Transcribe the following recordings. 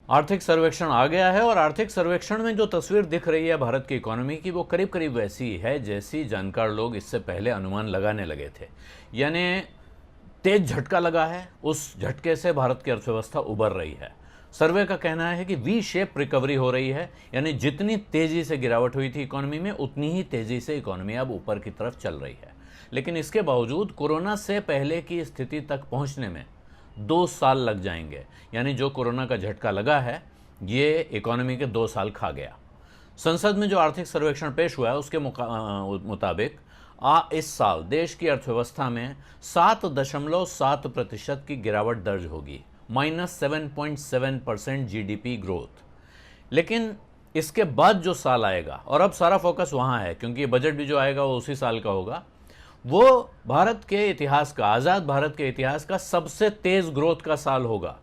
आर्थिक सर्वेक्षण आ गया है और आर्थिक सर्वेक्षण में जो तस्वीर दिख रही है भारत की इकोनॉमी की, वो करीब करीब वैसी है जैसी जानकार लोग इससे पहले अनुमान लगाने लगे थे। यानी तेज झटका लगा है, उस झटके से भारत की अर्थव्यवस्था उबर रही है। सर्वे का कहना है कि वी शेप रिकवरी हो रही है, यानी जितनी तेजी से गिरावट हुई थी इकोनॉमी में, उतनी ही तेजी से इकोनॉमी अब ऊपर की तरफ चल रही है। लेकिन इसके बावजूद कोरोना से पहले की स्थिति तक पहुंचने में 2 साल लग जाएंगे। यानी जो कोरोना का झटका लगा है, ये इकोनॉमी के 2 साल खा गया। संसद में जो आर्थिक सर्वेक्षण पेश हुआ है उसके मुताबिक इस साल देश की अर्थव्यवस्था में 7.7% की गिरावट दर्ज होगी, -7.7% जीडीपी ग्रोथ। लेकिन इसके बाद जो साल आएगा, और अब सारा फोकस वहाँ है क्योंकि बजट भी जो आएगा वो उसी साल का होगा, वो भारत के इतिहास का, आज़ाद भारत के इतिहास का सबसे तेज ग्रोथ का साल होगा।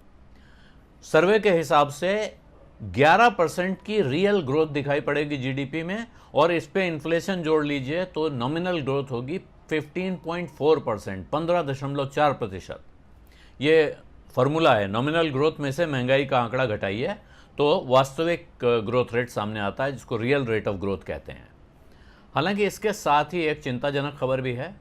सर्वे के हिसाब से 11% की रियल ग्रोथ दिखाई पड़ेगी जीडीपी में, और इस पे इन्फ्लेशन जोड़ लीजिए तो नॉमिनल ग्रोथ होगी 15.4%, 15.4%। ये फॉर्मूला है, नॉमिनल ग्रोथ में से महंगाई का आंकड़ा घटाइए तो वास्तविक ग्रोथ रेट सामने आता है, जिसको रियल रेट ऑफ ग्रोथ कहते हैं। हालांकि इसके साथ ही एक चिंताजनक खबर भी है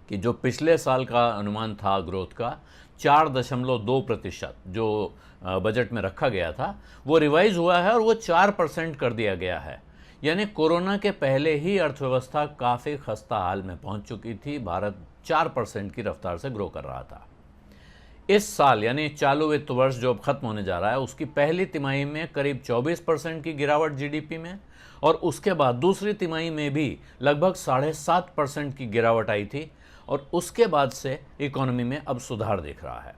कि जो पिछले साल का अनुमान था ग्रोथ का 4.2% जो बजट में रखा गया था, वो रिवाइज हुआ है और वो 4% कर दिया गया है। यानी कोरोना के पहले ही अर्थव्यवस्था काफ़ी खस्ता हाल में पहुंच चुकी थी। भारत 4% की रफ्तार से ग्रो कर रहा था। इस साल यानी चालू वित्त वर्ष जो अब खत्म होने जा रहा है, उसकी पहली तिमाही में करीब 24% की गिरावट जीडीपी में, और उसके बाद दूसरी तिमाही में भी लगभग 7.5% की गिरावट आई थी, और उसके बाद से इकोनॉमी में अब सुधार दिख रहा है।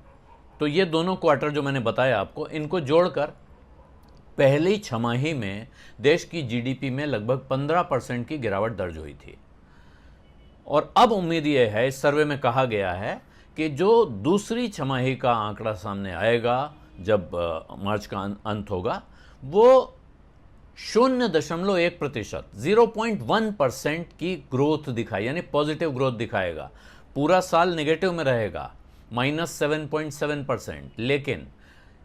तो ये दोनों क्वार्टर जो मैंने बताया आपको, इनको जोड़कर पहली छमाही में देश की जीडीपी में लगभग 15% की गिरावट दर्ज हुई थी। और अब उम्मीद यह है, इस सर्वे में कहा गया है कि जो दूसरी छमाही का आंकड़ा सामने आएगा जब मार्च का अंत होगा, वो 0.1%, 0.1% की ग्रोथ दिखाई, यानी पॉजिटिव ग्रोथ दिखाएगा। पूरा साल नेगेटिव में रहेगा, -7.7%, लेकिन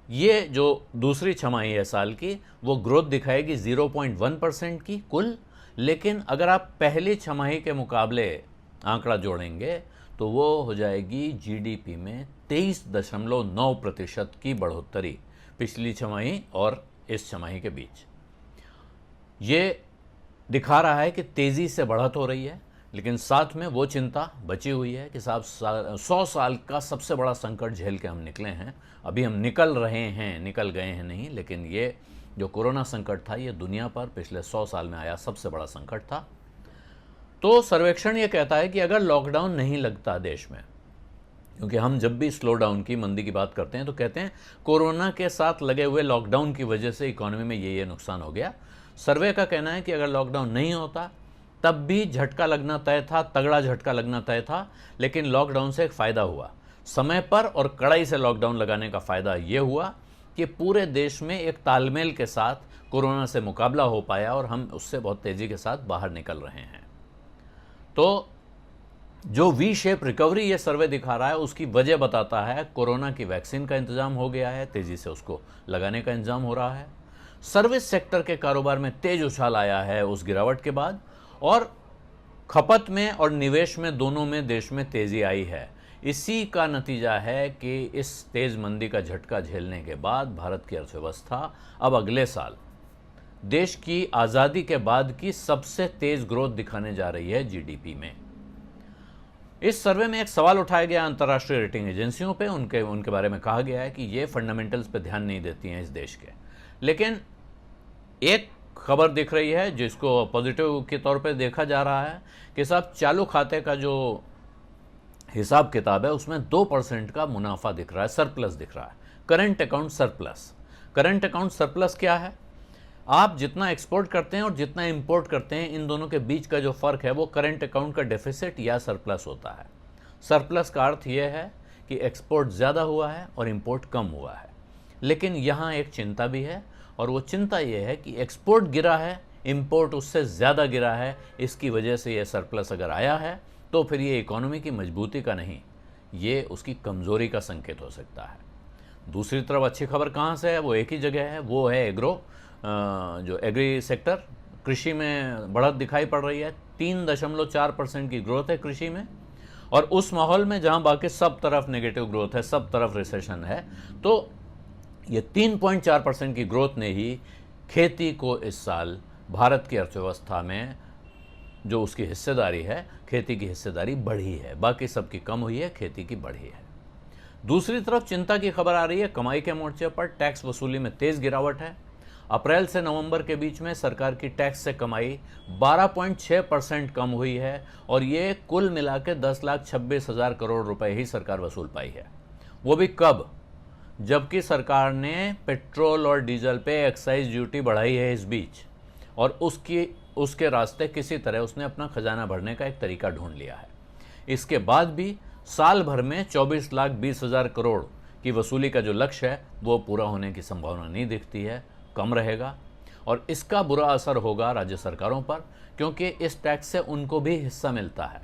ये जो दूसरी छमाही है साल की, वो ग्रोथ दिखाएगी 0.1% की कुल। लेकिन अगर आप पहली छमाही के मुकाबले आंकड़ा जोड़ेंगे तो वो हो जाएगी जीडीपी में 23.9% की बढ़ोतरी पिछली छमाही और इस छमाही के बीच। ये दिखा रहा है कि तेज़ी से बढ़त हो रही है, लेकिन साथ में वो चिंता बची हुई है कि साहब 100 साल का सबसे बड़ा संकट झेल के हम निकले हैं। अभी हम निकल रहे हैं, निकल गए हैं नहीं, लेकिन ये जो कोरोना संकट था, ये दुनिया पर पिछले 100 साल में आया सबसे बड़ा संकट था। तो सर्वेक्षण ये कहता है कि अगर लॉकडाउन नहीं लगता देश में, क्योंकि हम जब भी स्लो डाउन की, मंदी की बात करते हैं तो कहते हैं कोरोना के साथ लगे हुए लॉकडाउन की वजह से इकोनॉमी में ये नुकसान हो गया। सर्वे का कहना है कि अगर लॉकडाउन नहीं होता तब भी झटका लगना तय था, तगड़ा झटका लगना तय था। लेकिन लॉकडाउन से एक फ़ायदा हुआ, समय पर और कड़ाई से लॉकडाउन लगाने का फ़ायदा ये हुआ कि पूरे देश में एक तालमेल के साथ कोरोना से मुकाबला हो पाया और हम उससे बहुत तेज़ी के साथ बाहर निकल रहे हैं। तो जो वी शेप रिकवरी ये सर्वे दिखा रहा है, उसकी वजह बताता है कोरोना की वैक्सीन का इंतजाम हो गया है, तेज़ी से उसको लगाने का इंतजाम हो रहा है। सर्विस सेक्टर के कारोबार में तेज उछाल आया है उस गिरावट के बाद, और खपत में और निवेश में दोनों में देश में तेज़ी आई है। इसी का नतीजा है कि इस तेज़ मंदी का झटका झेलने के बाद भारत की अर्थव्यवस्था अब अगले साल देश की आज़ादी के बाद की सबसे तेज़ ग्रोथ दिखाने जा रही है जीडीपी में। इस सर्वे में एक सवाल उठाया गया अंतर्राष्ट्रीय रेटिंग एजेंसियों पे, उनके बारे में कहा गया है कि ये फंडामेंटल्स पे ध्यान नहीं देती हैं इस देश के। लेकिन एक खबर दिख रही है जिसको पॉजिटिव के तौर पे देखा जा रहा है कि साहब चालू खाते का जो हिसाब किताब है उसमें 2% का मुनाफा दिख रहा है, सरप्लस दिख रहा है, current account surplus. Current account surplus क्या है? आप जितना एक्सपोर्ट करते हैं और जितना इंपोर्ट करते हैं, इन दोनों के बीच का जो फ़र्क है वो करंट अकाउंट का डेफिसिट या सरप्लस होता है। सरप्लस का अर्थ ये है कि एक्सपोर्ट ज़्यादा हुआ है और इंपोर्ट कम हुआ है। लेकिन यहाँ एक चिंता भी है, और वो चिंता ये है कि एक्सपोर्ट गिरा है, इंपोर्ट उससे ज़्यादा गिरा है। इसकी वजह से ये सरप्लस अगर आया है तो फिर ये इकोनॉमी की मजबूती का नहीं, ये उसकी कमज़ोरी का संकेत हो सकता है। दूसरी तरफ अच्छी खबर कहाँ से है, वो एक ही जगह है, वो है जो एग्री सेक्टर, कृषि में बढ़त दिखाई पड़ रही है। 3.4% की ग्रोथ है कृषि में, और उस माहौल में जहां बाकी सब तरफ नेगेटिव ग्रोथ है, सब तरफ रिसेशन है, तो ये 3.4% की ग्रोथ ने ही खेती को इस साल भारत की अर्थव्यवस्था में जो उसकी हिस्सेदारी है, खेती की हिस्सेदारी बढ़ी है। बाकी सबकी कम हुई है, खेती की बढ़ी है। दूसरी तरफ चिंता की खबर आ रही है कमाई के मोर्चे पर। टैक्स वसूली में तेज गिरावट है। अप्रैल से नवंबर के बीच में सरकार की टैक्स से कमाई 12.6% कम हुई है, और ये कुल मिला के 10,26,000 करोड़ रुपए ही सरकार वसूल पाई है। वो भी कब? जबकि सरकार ने पेट्रोल और डीजल पे एक्साइज ड्यूटी बढ़ाई है इस बीच, और उसके रास्ते किसी तरह उसने अपना खजाना भरने का एक तरीका ढूंढ लिया है। इसके बाद भी साल भर में 24,20,000 करोड़ की वसूली का जो लक्ष्य है वो पूरा होने की संभावना नहीं दिखती है, कम रहेगा। और इसका बुरा असर होगा राज्य सरकारों पर, क्योंकि इस टैक्स से उनको भी हिस्सा मिलता है।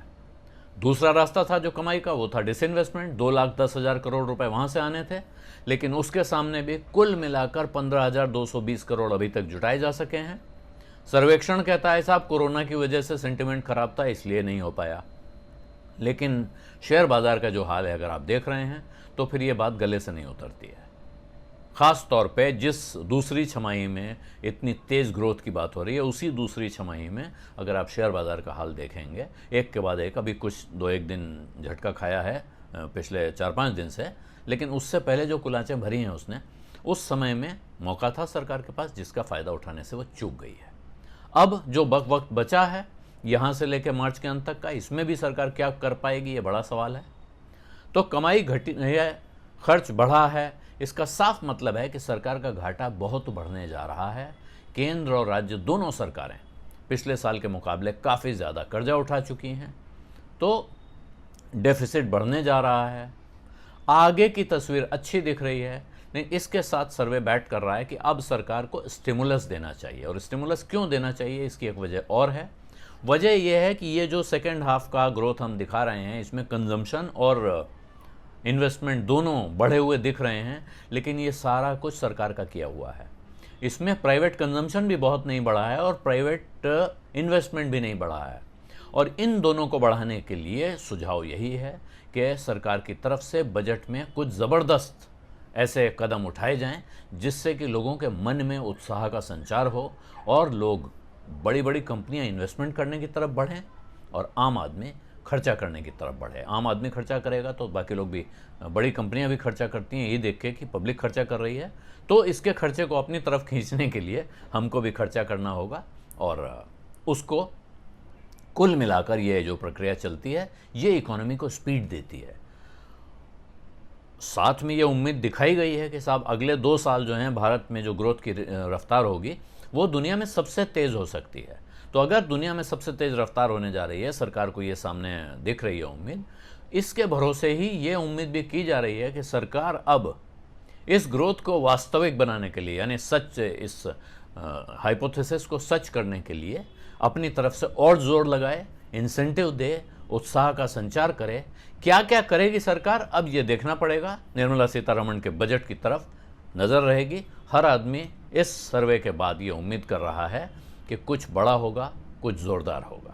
दूसरा रास्ता था जो कमाई का, वो था डिसइन्वेस्टमेंट। 2,10,000 करोड़ रुपए वहां से आने थे, लेकिन उसके सामने भी कुल मिलाकर 15,220 करोड़ अभी तक जुटाए जा सके हैं। सर्वेक्षण कहता है साहब कोरोना की वजह से सेंटिमेंट खराब था, इसलिए नहीं हो पाया। लेकिन शेयर बाजार का जो हाल है अगर आप देख रहे हैं तो फिर ये बात गले से नहीं उतरती है। खास तौर पे जिस दूसरी छमाही में इतनी तेज ग्रोथ की बात हो रही है, उसी दूसरी छमाही में अगर आप शेयर बाजार का हाल देखेंगे, एक के बाद एक, अभी कुछ 2-1 दिन झटका खाया है पिछले 4-5 दिन से, लेकिन उससे पहले जो कुलाचें भरी हैं उसने, उस समय में मौका था सरकार के पास, जिसका फ़ायदा उठाने से वो चूक गई है। अब जो वक्त बचा है यहाँ से लेकर मार्च के अंत तक का, इसमें भी सरकार क्या कर पाएगी, ये बड़ा सवाल है। तो कमाई घटी है, खर्च बढ़ा है, इसका साफ मतलब है कि सरकार का घाटा बहुत बढ़ने जा रहा है। केंद्र और राज्य दोनों सरकारें पिछले साल के मुकाबले काफ़ी ज़्यादा कर्जा उठा चुकी हैं, तो डेफिसिट बढ़ने जा रहा है। आगे की तस्वीर अच्छी दिख रही है, नहीं इसके साथ सर्वे बैठ कर रहा है कि अब सरकार को स्टिमुलस देना चाहिए। और स्टिमुलस क्यों देना चाहिए, इसकी एक वजह और है। वजह यह है कि ये जो सेकेंड हाफ का ग्रोथ हम दिखा रहे हैं, इसमें कंजम्पशन और इन्वेस्टमेंट दोनों बढ़े हुए दिख रहे हैं, लेकिन ये सारा कुछ सरकार का किया हुआ है। इसमें प्राइवेट कंजम्पशन भी बहुत नहीं बढ़ा है और प्राइवेट इन्वेस्टमेंट भी नहीं बढ़ा है। और इन दोनों को बढ़ाने के लिए सुझाव यही है कि सरकार की तरफ से बजट में कुछ ज़बरदस्त ऐसे कदम उठाए जाएं जिससे कि लोगों के मन में उत्साह का संचार हो और लोग बड़ी बड़ी कंपनियां इन्वेस्टमेंट करने की तरफ बढ़ें और आम आदमी खर्चा करने की तरफ बढ़े। आम आदमी खर्चा करेगा तो बाकी लोग भी, बड़ी कंपनियां भी खर्चा करती हैं, ये देख के कि पब्लिक खर्चा कर रही है, तो इसके खर्चे को अपनी तरफ खींचने के लिए हमको भी खर्चा करना होगा। और उसको कुल मिलाकर ये जो प्रक्रिया चलती है, ये इकोनॉमी को स्पीड देती है। साथ में ये उम्मीद दिखाई गई है कि साहब अगले 2 साल जो हैं भारत में जो ग्रोथ की रफ्तार होगी वो दुनिया में सबसे तेज़ हो सकती है। तो अगर दुनिया में सबसे तेज़ रफ्तार होने जा रही है, सरकार को ये सामने दिख रही है उम्मीद, इसके भरोसे ही ये उम्मीद भी की जा रही है कि सरकार अब इस ग्रोथ को वास्तविक बनाने के लिए, यानी सच, इस हाइपोथेसिस को सच करने के लिए अपनी तरफ से और जोर लगाए, इंसेंटिव दे, उत्साह का संचार करे। क्या क्या करेगी सरकार, अब ये देखना पड़ेगा। निर्मला सीतारमण के बजट की तरफ नज़र रहेगी। हर आदमी इस सर्वे के बाद ये उम्मीद कर रहा है कि कुछ बड़ा होगा, कुछ ज़ोरदार होगा।